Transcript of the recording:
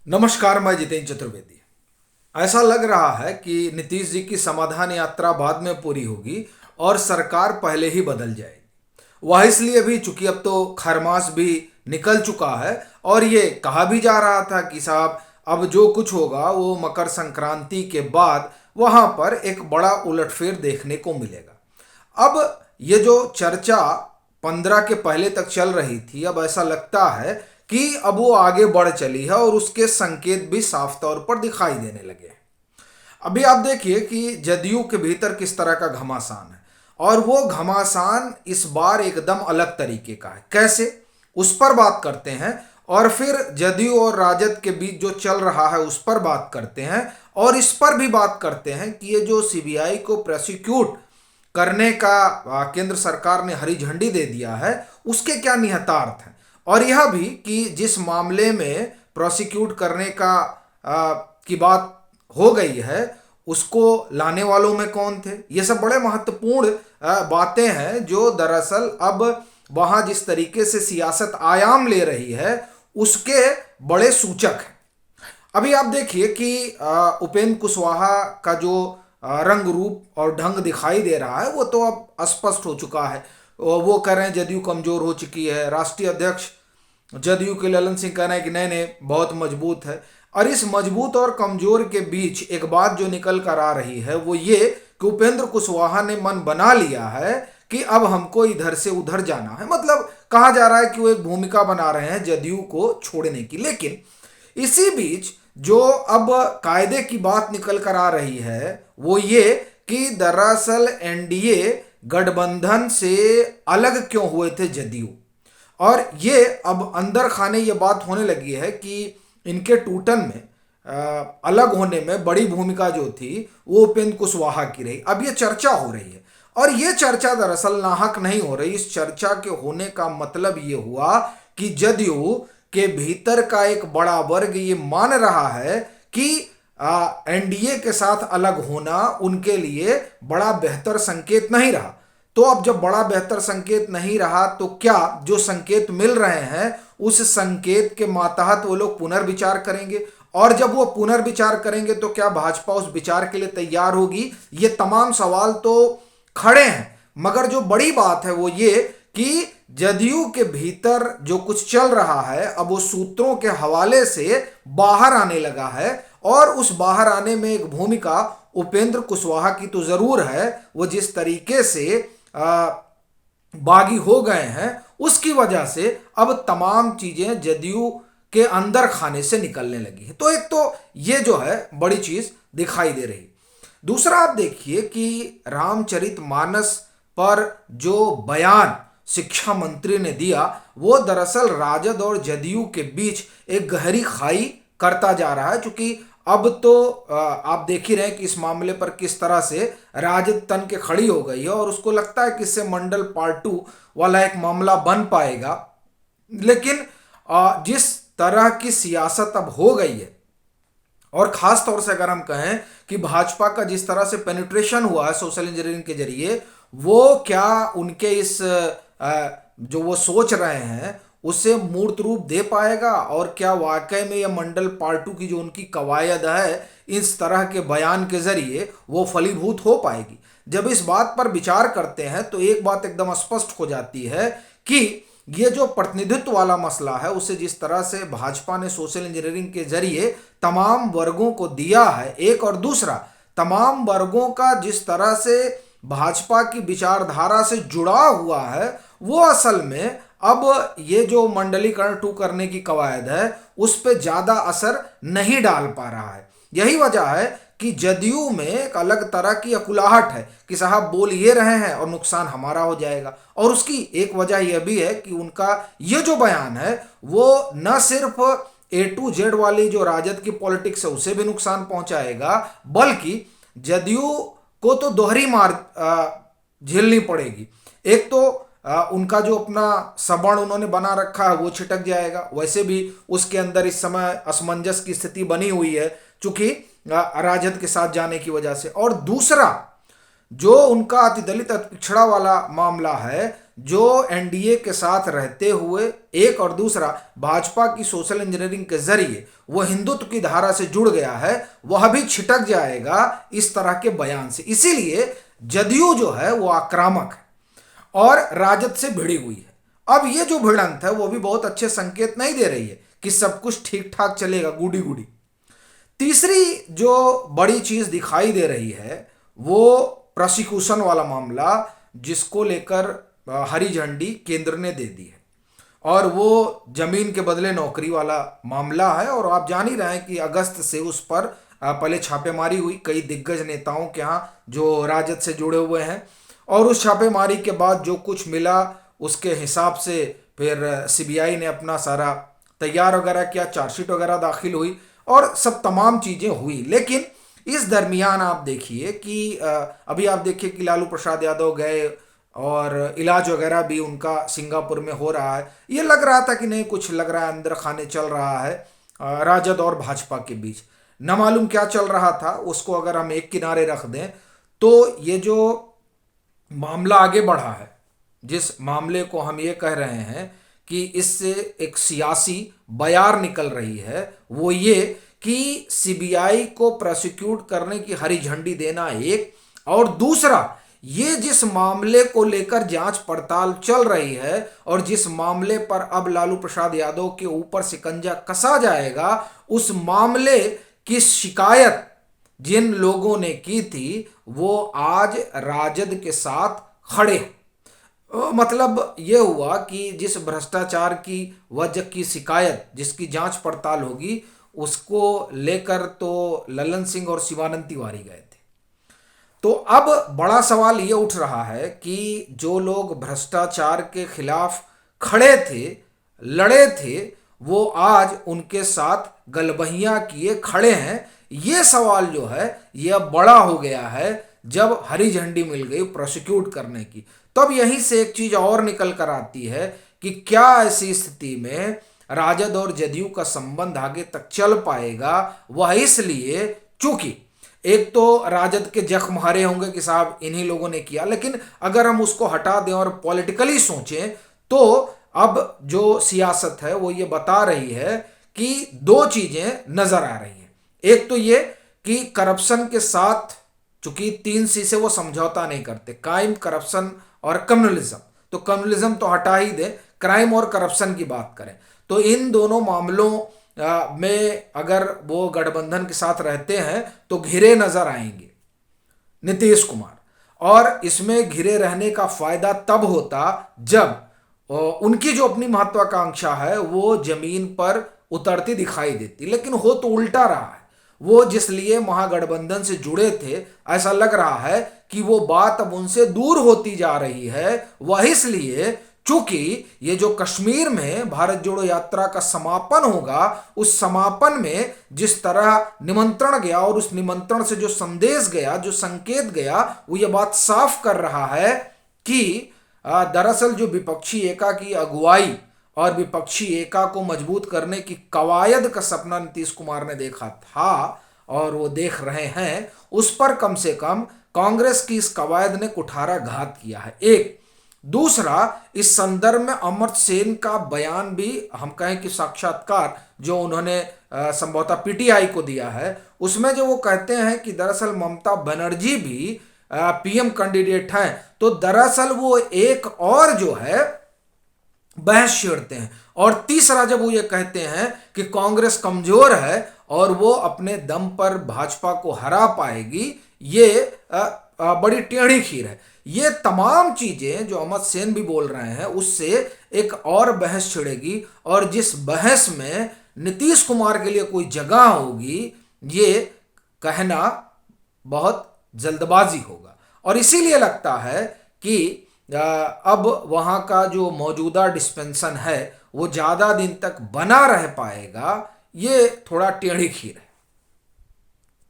नमस्कार, मैं जितेंद्र चतुर्वेदी। ऐसा लग रहा है कि नीतीश जी की समाधान यात्रा बाद में पूरी होगी और सरकार पहले ही बदल जाएगी। वह इसलिए भी चूंकि अब तो खरमास भी निकल चुका है और ये कहा भी जा रहा था कि साहब अब जो कुछ होगा वो मकर संक्रांति के बाद वहां पर एक बड़ा उलटफेर देखने को मिलेगा। अब ये जो चर्चा 15 के पहले तक चल रही थी, अब ऐसा लगता है कि अब वो आगे बढ़ चली है और उसके संकेत भी साफ तौर पर दिखाई देने लगे हैं। अभी आप देखिए कि जदयू के भीतर किस तरह का घमासान है और वो घमासान इस बार एकदम अलग तरीके का है। कैसे, उस पर बात करते हैं और फिर जदयू और राजद के बीच जो चल रहा है उस पर बात करते हैं और इस पर भी बात करते हैं कि ये जो सीबीआई को प्रोसिक्यूट करने का केंद्र सरकार ने हरी झंडी दे दिया है उसके क्या निहितार्थ हैं और यह भी कि जिस मामले में प्रोसिक्यूट करने का की बात हो गई है उसको लाने वालों में कौन थे। ये सब बड़े महत्वपूर्ण बातें हैं जो दरअसल अब वहां जिस तरीके से सियासत आयाम ले रही है उसके बड़े सूचक हैं। अभी आप देखिए कि उपेंद्र कुशवाहा का जो रंग रूप और ढंग दिखाई दे रहा है वो तो अब स्पष्ट हो चुका है। वो कह रहे हैं जदयू कमजोर हो चुकी है। राष्ट्रीय अध्यक्ष जदयू के ललन सिंह कह रहे हैं कि नहीं नहीं बहुत मजबूत है। और इस मजबूत और कमजोर के बीच एक बात जो निकल कर आ रही है वो ये कि उपेंद्र कुशवाहा ने मन बना लिया है कि अब हमको इधर से उधर जाना है। मतलब कहा जा रहा है कि वो एक भूमिका बना रहे हैं जदयू को छोड़ने की। लेकिन इसी बीच जो अब कायदे की बात निकल कर आ रही है वो ये कि दरअसल एनडीए गठबंधन से अलग क्यों हुए थे जदयू, और ये अब अंदर खाने ये बात होने लगी है कि इनके टूटन में अलग होने में बड़ी भूमिका जो थी वो उपेंद्र कुशवाहा की रही। अब ये चर्चा हो रही है और ये चर्चा दरअसल नाहक नहीं हो रही। इस चर्चा के होने का मतलब ये हुआ कि जदयू के भीतर का एक बड़ा वर्ग ये मान रहा है कि एनडीए के साथ अलग होना उनके लिए बड़ा बेहतर संकेत नहीं रहा। तो अब जब बड़ा बेहतर संकेत नहीं रहा तो क्या जो संकेत मिल रहे हैं उस संकेत के मातहत वो लोग पुनर्विचार करेंगे, और जब वो पुनर्विचार करेंगे तो क्या भाजपा उस विचार के लिए तैयार होगी। ये तमाम सवाल तो खड़े हैं, मगर जो बड़ी बात है वो ये कि जदयू के भीतर जो कुछ चल रहा है अब वो सूत्रों के हवाले से बाहर आने लगा है और उस बाहर आने में एक भूमिका उपेंद्र कुशवाहा की तो जरूर है। वो जिस तरीके से बागी हो गए हैं उसकी वजह से अब तमाम चीजें जदयू के अंदर खाने से निकलने लगी है। तो एक तो ये जो है बड़ी चीज दिखाई दे रही। दूसरा आप देखिए कि रामचरितमानस पर जो बयान शिक्षा मंत्री ने दिया वो दरअसल राजद और जदयू के बीच एक गहरी खाई करता जा रहा है। क्योंकि अब तो आप देख ही रहे हैं कि इस मामले पर किस तरह से राजद तन के खड़ी हो गई है और उसको लगता है कि इससे मंडल पार्ट 2 वाला एक मामला बन पाएगा। लेकिन जिस तरह की सियासत अब हो गई है और खास तौर से अगर हम कहें कि भाजपा का जिस तरह से पेनिट्रेशन हुआ है सोशल इंजीनियरिंग के जरिए, वो क्या उनके इस जो वो सोच रहे हैं उसे मूर्त रूप दे पाएगा, और क्या वाकई में यह मंडल पार्ट 2 की जो उनकी कवायद है इस तरह के बयान के जरिए वो फलीभूत हो पाएगी। जब इस बात पर विचार करते हैं तो एक बात एकदम स्पष्ट हो जाती है कि ये जो प्रतिनिधित्व वाला मसला है उसे जिस तरह से भाजपा ने सोशल इंजीनियरिंग के जरिए तमाम वर्गों को दिया है एक, और दूसरा तमाम वर्गों का जिस तरह से भाजपा की विचारधारा से जुड़ा हुआ है वो असल में अब ये जो मंडलीकरण 2 करने की कवायद है उस पर ज्यादा असर नहीं डाल पा रहा है। यही वजह है कि जदयू में एक अलग तरह की अकुलाहट है कि साहब बोल ये रहे हैं और नुकसान हमारा हो जाएगा। और उसकी एक वजह यह भी है कि उनका ये जो बयान है वो न सिर्फ A to Z वाली जो राजद की पॉलिटिक्स है उसे भी नुकसान पहुंचाएगा, बल्कि जदयू को तो दोहरी मार झेलनी पड़ेगी। एक तो उनका जो अपना सबड़ उन्होंने बना रखा है वो छिटक जाएगा, वैसे भी उसके अंदर इस समय असमंजस की स्थिति बनी हुई है चूंकि राजद के साथ जाने की वजह से। और दूसरा जो उनका अति दलित अति पिछड़ा वाला मामला है जो एनडीए के साथ रहते हुए एक और दूसरा भाजपा की सोशल इंजीनियरिंग के जरिए वो हिंदुत्व की धारा से जुड़ गया है, वह भी छिटक जाएगा इस तरह के बयान से। इसीलिए जदयू जो है वो आक्रामक है और राजद से भिड़ी हुई है। अब ये जो भिड़ंत है वो भी बहुत अच्छे संकेत नहीं दे रही है कि सब कुछ ठीक ठाक चलेगा गुडी गुडी। तीसरी जो बड़ी चीज दिखाई दे रही है वो प्रोसिक्यूशन वाला मामला, जिसको लेकर हरी झंडी केंद्र ने दे दी है, और वो जमीन के बदले नौकरी वाला मामला है। और आप जान ही रहे हैं कि अगस्त से उस पर पहले छापेमारी हुई कई दिग्गज नेताओं के यहाँ जो राजद से जुड़े हुए हैं, और उस छापेमारी के बाद जो कुछ मिला उसके हिसाब से फिर सीबीआई ने अपना सारा तैयार वगैरह किया, चार्जशीट वगैरह दाखिल हुई और सब तमाम चीज़ें हुई। लेकिन इस दरमियान आप देखिए कि अभी आप देखिए कि लालू प्रसाद यादव गए और इलाज वगैरह भी उनका सिंगापुर में हो रहा है। ये लग रहा था कि नहीं कुछ लग रहा है अंदर खाने चल रहा है राजद और भाजपा के बीच। न मालूम क्या चल रहा था, उसको अगर हम एक किनारे रख दें तो ये जो मामला आगे बढ़ा है, जिस मामले को हम ये कह रहे हैं कि इससे एक सियासी बयार निकल रही है, वो ये कि सीबीआई को प्रोसिक्यूट करने की हरी झंडी देना एक, और दूसरा ये जिस मामले को लेकर जांच पड़ताल चल रही है और जिस मामले पर अब लालू प्रसाद यादव के ऊपर शिकंजा कसा जाएगा, उस मामले की शिकायत जिन लोगों ने की थी वो आज राजद के साथ खड़े। मतलब ये हुआ कि जिस भ्रष्टाचार की वजह की शिकायत जिसकी जांच पड़ताल होगी उसको लेकर तो ललन सिंह और शिवानंद तिवारी गए थे। तो अब बड़ा सवाल ये उठ रहा है कि जो लोग भ्रष्टाचार के खिलाफ खड़े थे, लड़े थे, वो आज उनके साथ गलबहियां किए खड़े हैं। ये सवाल जो है ये अब बड़ा हो गया है जब हरी झंडी मिल गई प्रोसिक्यूट करने की। तब यहीं से एक चीज और निकल कर आती है कि क्या ऐसी स्थिति में राजद और जदयू का संबंध आगे तक चल पाएगा। वह इसलिए चूंकि एक तो राजद के जख्म हरे होंगे कि साहब इन्हीं लोगों ने किया, लेकिन अगर हम उसको हटा दें और पॉलिटिकली सोचें तो अब जो सियासत है वो ये बता रही है कि दो चीजें नजर आ रही हैं। एक तो ये कि करप्शन के साथ, चूंकि 3C से वो समझौता नहीं करते, क्राइम, करप्शन और कम्युनलिज्म, तो कम्युनलिज्म तो हटा ही दे, क्राइम और करप्शन की बात करें तो इन दोनों मामलों में अगर वो गठबंधन के साथ रहते हैं तो घिरे नजर आएंगे नीतीश कुमार। और इसमें घिरे रहने का फायदा तब होता जब उनकी जो अपनी महत्वाकांक्षा है वो जमीन पर उतरती दिखाई देती। लेकिन हो तो उल्टा रहा है। वो जिस लिए महागठबंधन से जुड़े थे, ऐसा लग रहा है कि वो बात अब उनसे दूर होती जा रही है। वह इसलिए चूंकि ये जो कश्मीर में भारत जोड़ो यात्रा का समापन होगा, उस समापन में जिस तरह निमंत्रण गया और उस निमंत्रण से जो संदेश गया, जो संकेत गया, वो ये बात साफ कर रहा है कि दरअसल जो विपक्षी एका की अगुवाई और विपक्षी एका को मजबूत करने की कवायद का सपना नीतीश कुमार ने देखा था और वो देख रहे हैं, उस पर कम से कम कांग्रेस की इस कवायद ने कुठाराघात किया है। एक दूसरा, इस संदर्भ में अमर्त्य सेन का बयान भी हम कहें कि साक्षात्कार जो उन्होंने संभवतः पीटीआई को दिया है, उसमें जो वो कहते हैं कि दरअसल ममता बनर्जी भी पीएम कैंडिडेट हैं, तो दरअसल वो एक और जो है बहस छेड़ते हैं। और तीसरा, जब वो ये कहते हैं कि कांग्रेस कमजोर है और वो अपने दम पर भाजपा को हरा पाएगी, ये बड़ी टेढ़ी खीर है। ये तमाम चीजें जो अमर्त्य सेन भी बोल रहे हैं उससे एक और बहस छिड़ेगी और जिस बहस में नीतीश कुमार के लिए कोई जगह होगी, ये कहना बहुत जल्दबाजी होगा। और इसीलिए लगता है कि अब वहाँ का जो मौजूदा डिस्पेंसन है वो ज़्यादा दिन तक बना रह पाएगा। ये थोड़ा टेढ़ी खीर है।